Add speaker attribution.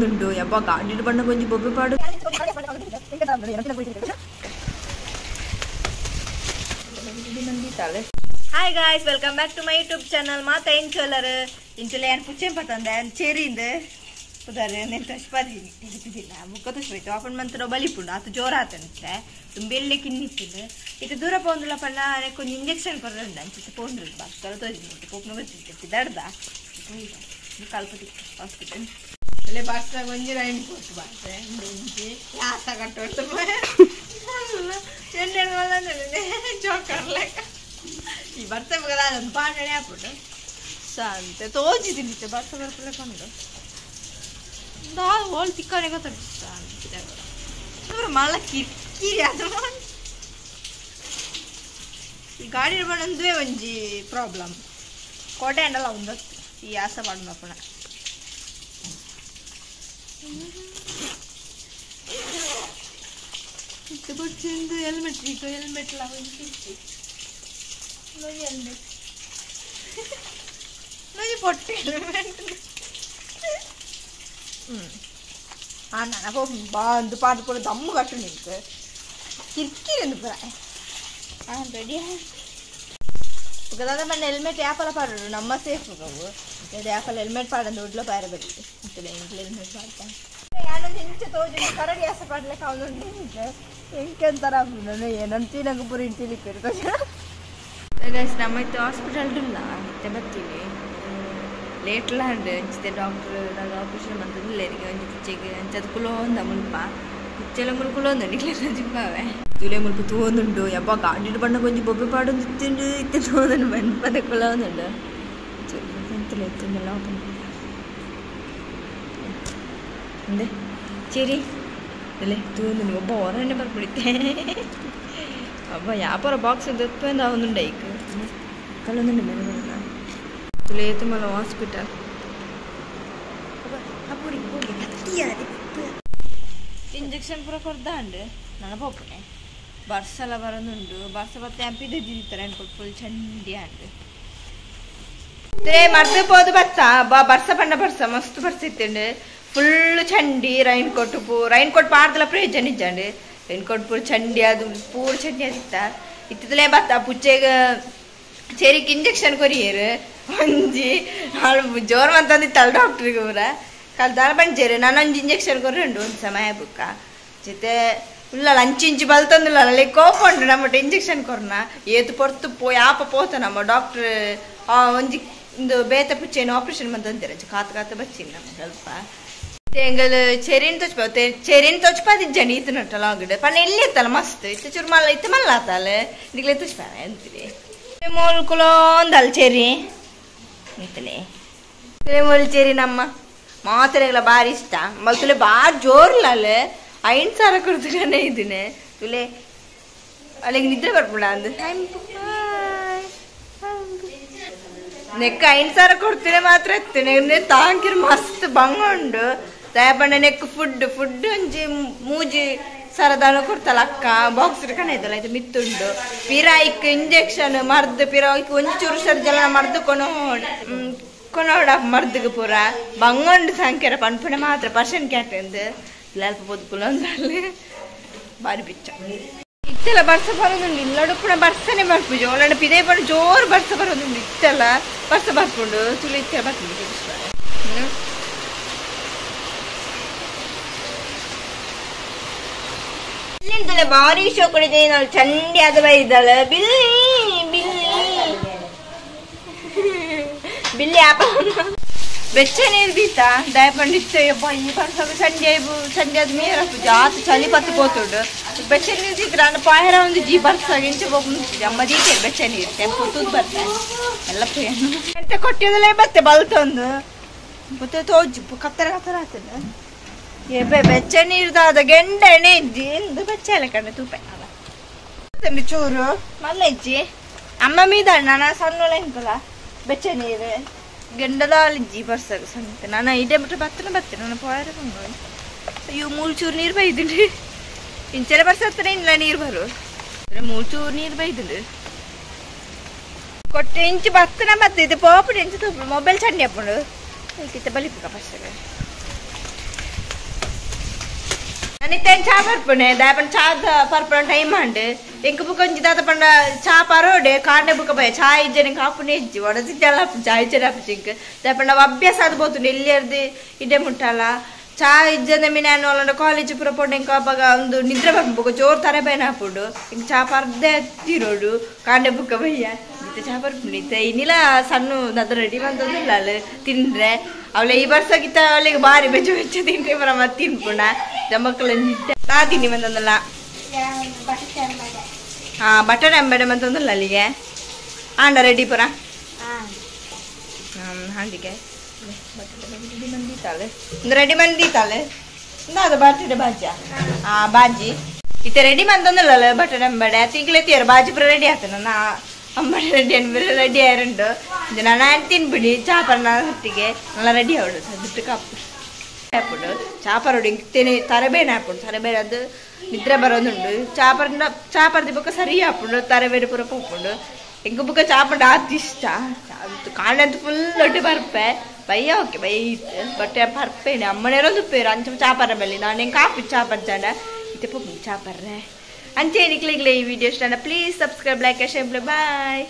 Speaker 1: ಉಂಟು ಯಪ್ಪ ಗಾಡಿ ಬಣ್ಣ ಕೊಂಚ ಬೊಬ್ಬೆ ಪಾಡು. Hi guys, welcome back to my YouTube channel. ಮಾತಾ ಎಂಚೋಲರ್ ಇಂಚುಲ ಏನು ಪುಚ್ಚೆಂಪ ತಂದೆ ಚೇರಿಂದ ಪುದಾರೆ ನೆಂತ ಅಷ್ಟಿಲ್ಲ ಮುಖ ತುಷ್ಪೈತು ಅಪ್ಪನ ಮಂತ್ರ ಬಲಿಪುಂಡು ಆತು ಜೋರ ಆತಂತೆ ತುಂಬೆಲ್ಲೆ ಕಿನ್ನಿತ್ತಿಲ್ಲ ಇದು ದೂರ ಪೋಂದುಲ ಪಣ್ಣ ಕೊಂಚ ಇಂಜೆಕ್ಷನ್ ಕೊರ್ರಂಡ ಅಂಚಿತ್ತು ಪೋಂಡ್ರು ಬಾಸ್ಕರ ತೋರಿಸಿ ಪೋಪ್ನ ಗೊತ್ತಿತ್ತು ದಡ್ದ ಕಲ್ಪತಿ ಹಾಸ್ಪಿಟಲ್ ಅಲ್ಲೇ ಬಾಸ್ಕಾಗ ಒಂಜಿ ರೈನ್ ಕೊಟ್ಟು ಬಾರ್ತೆ ಒಂಜಿ ಲಾಸ ಕಟ್ಟೊಟ್ಟು ಜೋಕರ್ಲೆಕ್ಕ ಈ ಬರ್ತೆ ಮಗದ ಅದೊಂದು ಪಾಂಡಣೆ ಹಾಕ್ಬಿಟ್ಟು ಸಂತೆ ತೋಜಿದ್ದೀನಿ ಬರ್ತೆ ಬರ್ಕೊಳ್ಳೆಕೊಂಡು ಹೋಲ್ ತಿಕ್ಕನೆ ಗೊತ್ತಾಗ್ತದೆ ಮళ్ళీ ಕಿರಿಕಿರಿ ಅದು ಈ ಗಾಡಿ ಬಂದೇ ಒಂಜಿ ಪ್ರಾಬ್ಲಮ್ ಕೋಟೆ ಅಂಡಲ್ಲ ಒಂದು ಈ ಆಸೆ ಪಡ್ನಪ್ಪಣ ಬಿಡ್ಸಿಂದು ಹೆಲ್ಮೆಟ್ ಈಗ ಹೆಲ್ಮೆಟ್ ಎಲ್ಲ ಕಿರಿಕಿ ಹೆಲ್ಮೆಟ್ ನೋಡಿ ಪೊಟ್ಟೆ ಹೆಲ್ಮೆಟ್ ನಾನು ಬಂದು ಪಾಡು ಕೂಡ ದಮ್ಮು ಕಟ್ಟು ನಿಂತು ಕಿರಿಕಿರಿ ಎಂದು ಪುರ ರೆಡಿ ಅದಾದ ಮನೆ ಹೆಲ್ಮೆಟ್ ಯಾಪಲ್ಲ ಪಾಡು ನಮ್ಮ ಸೇಫ್ ಅವು ಯಾಪಲ್ಲ ಹೆಲ್ಮೆಟ್ ಪಾಡಂದು ಒಡ್ಲ ಪಾರ ಬರೀತೆ ಹೆಲ್ಮೆಟ್ ಪಾಡ್ತಾನೆ ಯಾನೊಂದು ಹೆಂಚೆ ತೋಜಿ ಕರಡಿ ಆಸೆ ಪಾಡ್ಲಿಕ್ಕೆ ಅವನು ಹೆಂಗೆಂತಾರ ನಾನು ಏನಂತೀ ನಂಗೆ ಪೂರ ಇಂಟಿಲಿಕ್ಕೆ ನಮ್ಮೈತೆ ಹಾಸ್ಪಿಟಲ್ ಇಲ್ಲ ಮತ್ತೆ ಬರ್ತೀವಿ ಲೇಟ್ಲ ಅಂಚಿತೆ ಡಾಕ್ಟರ್ ಆಪರೇಷನ್ ಬಂತಂದ್ರೆ ಒಂಜಿ ಪಿಚ್ಚೆಗೆ ಅಂಚದು ಕುಲೋಂದ ಮುಲ್ಪ ಪಿಚ್ಚೆಲ್ಲ ಮುಲ್ಕುಲೋಂದು ನಿಕ್ಲೆ ಜಿಂಬಾವೆ ತುಲೆ ಮುಲ್ಪ ತೂಂದುಂಡು ಯಬ್ಬ ಗಾಡಿ ಬಣ್ಣ ಕೊಂಚ ಬೊಬ್ಬೆ ಪಾಡು ಇತ್ತಿಂಡು ಇತ್ತೆ ತೋಂದು ಮನ್ಪದ ಕುಲೋಂದುಂಡು ಎಂತಲ್ಲ ಎತ್ತುಂಡೆಲ್ಲ ಓಪನ್ ಅಂದೆ ಚೇರಿ ಅಲ್ಲೇ ತೂಂದು ಒಬ್ಬ ಹೊರನೆ ಬರ್ಬಿಡುತ್ತೆ ಅಬ್ಬ ಯಾಪರ ಬಾಕ್ಸ್ ದೊತ್ತಂದ ಅವನುಂಡ ಈಗ ಕಲ್ಲೊಂದುಂಡು ಮೇಲೆ ಬರೋಣ ತುಲೇತು ಮಲ ಹಾಸ್ಪಿಟಲ್ ಇಂಜೆಕ್ಷನ್ ಪೂರ ಕೊಡ್ದಾಂಡು ನನ್ನ ಪೋಪನೆ ಬರ್ಸಲ ಬರೋದುಂಡು ಬರ್ಸ ಮತ್ತೆ ಹಂಪಿದ ದಿದಿತ್ತಾರೆ ಅನ್ಕೊಟ್ಟು ಫುಲ್ ಚಂಡಿ ಆಂಡು ಮರ್ದು ಪೋದು ಬತ್ತ ಬರ್ಸ ಪಂಡ ಬರ್ಸ ಮಸ್ತ್ ಬರ್ಸಿತ್ತಂಡು ಫುಲ್ ಚಂಡಿ ರೈನ್ ಕೊಟ್ಟು ಪಾಡ್ದಲ್ಲ ಪ್ರಯೋಜನ ಇಜ್ಜಂಡು ರೈನ್ ಕೊಟ್ಟು ಪೂರ ಚಂಡಿ ಅದು ಪೂರ ಚಂಡಿ ಆದಿತ್ತ ಇತ್ತದಲೇ ಬತ್ತ ಪುಚ್ಚೆಗ ಚೇರಿಗೆ ಇಂಜೆಕ್ಷನ್ ಕೊರಿಯರು ಒಂಜಿ ಜೋರ್ ಅಂತಂದಿತ್ತಲ್ಲ ಡಾಕ್ಟ್ರಿಗೆ ಪೂರ ಕಲ್ತಾರ ಬಂಜೇರು ನಾನೊಂದು ಇಂಜೆಕ್ಷನ್ ಕೊರ್ರಂಡು ಒಂದು ಸಮಯ ಬುಕ್ಕ ಜೊತೆ ಇಲ್ಲ ಅಂಚಿಂಚಿ ಬಲ್ತಂದಿಲ್ಲ ಅಲ್ಲಿ ಕೋಪಂಡು ನಮ್ಮಟ ಇಂಜೆಕ್ಷನ್ ಕೊರ್ನ ಏತು ಪೊರ್ತು ಯಾಪ ಪೋತ ನಮ್ಮ ಡಾಕ್ಟ್ರ್ ಒಂಜಿ ಒಂದು ಬೇತ ಪುಚ್ಚೇನು ಆಪರೇಷನ್ ಬಂದಂತೀರ ಕಾತ ಬಚ್ಚಿನ ನಮ್ಮ ಸ್ವಲ್ಪ ಎಂಗಲ್ ಚೆರಿನ್ ತೊಚ್ಪಾದಿಜ್ಜನಿ ಇತ್ತು ನಟ್ಟಲ್ಲ ಆಗಿಡು ಪಣ್ಣ ಎಲ್ಲಿ ಇತ್ತಲ್ಲ ಮಸ್ತ್ ಇತ್ತು ಚೂರು ಮಲ್ಲ ಇತ್ತು ಮಲ್ಲ ಆತಲ್ಲ ಇದಕ್ಕೆ ತುಚ್ಪಾನೆ ಅಂತೀರಿ ಮೂಲ್ಕುಲೋಂದಲ್ಲ ಚೆರಿ ಇಂತಲೇ ಮೂಲ್ ಚೆರಿ ನಮ್ಮ ಮಾತ್ರೆಗಳ ಭಾರಿ ಇಷ್ಟ ತುಲೆ ಭಾರಿ ಜೋರ್ಲಲ್ಲ 5,000 ಕೊಡ್ತಾನೆ ಇದನ್ನೇ ತುಲೆ ಅಲ್ಲಿಗೆ ನಿದ್ರೆ ಬರ್ಬಿಡ ಅಂದು ನೆಕ್ 5,000 ಕೊಡ್ತೇನೆ ಮಾತ್ರ ಎತ್ತೇನೆ ತಾಂಕಿರ್ ಮಸ್ತ್ ಬಂಗೊಂಡು ದಯಪಂಡ ನೆಕ್ ಫುಡ್ ಒಂಜಿ ಮೂಜಿ ಸರದಾನ ಕೊಡ್ತಲ್ಲ ಅಕ್ಕ ಬಾಕ್ಸ್ ಇಟ್ಕೊಂಡ ಇದ್ದಲ್ಲ ಇದು ಮಿತ್ತುಂಡು ಪಿರಾಯಿಕ್ ಇಂಜೆಕ್ಷನ್ ಮರ್ದು ಪಿರಾಯಿಕ್ ಒಂಚೂರು ಸರ್ಜಲ ಮರ್ದು ಕೊನೋಡ ಮರ್ದಿಗೆ ಪೂರ ಬಂಗೊಂಡು ಸಂಖ್ಯರ ಪನ್ಪುಣೆ ಮಾತ್ರ ಪರ್ಸೆಂಟ್ ಕ್ಯಾಟಂದು ಲೆಲ್ಪ ಪೊದ್ಕುಲೊಂದಲ್ಲಿ ಬಾರಿ ಬಿಚ್ಚ ಇತ್ತೆಲ್ಲ ಬರ್ಸ ಬರೋದುಂಡು ಇಲ್ಲಡು ಪುಣ ಬರ್ಸನೆ ಬರ್ಪುಜು ಒಳ್ಳೆ ಪಿದೇ ಪಂಡು ಜೋರು ಬರ್ಸ ಬರೋದುಂಡು ಇತ್ತೆಲ್ಲ ಬರ್ಸ ಬರ್ಪುಂಡು ತುಳು ಇತ್ತೆಲ್ಲ ಬರ್ಪುಂಡು ಇಲ್ಲಿಂದಲೇ ಭಾರಿ ಶೋ ಕೊಡಿದೆ ನಾವು ಚಂಡಿ ಆದ ಬೈದಲ್ಲ ಬಿಲ್ಲಿ ಆಪ ಬೆಚ್ಚ ನೀರು ಬೀತಾ ದಯಪಂಡಿಷ್ಟ ಈ ಬರ್ಸಾಗ ಸಂಜೆ ಆದ ಮೇರ ಜಾತ್ ಚಳಿ ಪತ್ತು ಪೋತುಂಡು ಬೆಚ್ಚ ನೀರು ದೀತ್ರ ನನ್ನ ಪಾಯರ ಒಂದು ಜಿ ಬರ್ಸಾಗ ಇಂಚ ಅಮ್ಮ ದೀತೆ ಬೆಚ್ಚ ನೀರು ತೆಂಪು ತೂದ್ ಬರ್ತಾರೆ ಎಲ್ಲ ಎಂತ ಕೊಟ್ಟಿದ್ದಲ್ಲ ಬತ್ತೆ ಬಲ್ತೊಂದು ಮತ್ತೆ ತೋಜು ಕತ್ತರ ಆಗ್ತದೆ ಬೆಚ್ಚ ನೀರ್ದಾದ ಗೆಂಡ ಎಣ್ಣೆ ಇಜ್ಜಿ ಎಂದು ಬೆಚ್ಚ ಎಲ್ಲ ಕಣ್ಣೆ ತೂಪ ತಂದು ಚೂರು ಮಲ್ಲೆಜ್ಜಿ ಅಮ್ಮ ಮೀದಣ್ಣ ನಾನು ಸಣ್ಣೊಳ ಎಂಕಲ್ಲ ಬೆಚ್ಚ ನೀರು ಗೆಂಡಲ ಅಲ್ಲಿಜ್ಜಿ ಬರ್ಸಾಗ ಸಂತೆ ನಾನು ಇದೇ ಬಿಟ್ಟರೆ ಬರ್ತೇನೆ ನಾನು ಪಾಯರ ಬಂದು ಅಯ್ಯೋ 3 ಚೂರು ನೀರು ಬೈದಿಲ್ಲ ಇಂಚೆಲ್ಲ ಬರ್ಸತ್ತನೆ ಇಲ್ಲ ನೀರು ಬರು 3 ಚೂರು ನೀರು ಬೈದಿಲ್ಲ ಕೊಟ್ಟೆ ಇಂಚು ಬರ್ತನ ಬತ್ತಿದ್ದು ಪೋಪುಡು ಇಂಚು ತೂಪು ಮೊಬೈಲ್ ಚಂಡಿ ಹಾಕೊಂಡು kita balik buka pasar. Nanti cah perpune, dah pun cah perpune time ande. Engkau bukan jita tu panda cah paro de, karena buka bayar cah ijen engkau pun ijen. Wadah sih jalan cah ijen apa cingke. Dah panda wabbiya satu botu nilliar de ide mutala. Cah ijen demi nano orang college perpune engkau baga undu nidra bapak buka jor tara bayar napudo. Engkau cah parde tirodu, karena buka bayar. Jita cah perpune. Inilah sanu nado ready mantu tu lalu tindre. Awalnya ibarat kita awalnya bahari baju tindre peramat tin puna. Jamak kelenjit. Tadi ni mantan la. Butter embed mantan la liye. Anda ready pura? Handi ke. Butter ready mandi tale. Ready mandi tale. Nda ada butter de baja. Baji. Kita ready mantan la butter embed. Tinggal tiar baji pura ready atena na. Amma ready embed ready ayirundu. Jana nantin budi chaparna hattige. Nalla ready avudu. Saduttu kappu. Appudu chaparodu tene tarabe na appudu tarabe adu nidra barodundu chapar dibuka sari appudu tarabe pura poppudu engu buka chapar daatista kaanantu full otte parpe bhaiya okay bhai but parpe ne ammane rodu peru ancha chapar belli nanu kaappi chapar jana ite poppu chapar re ante nikle ee video stana please subscribe like and share bye.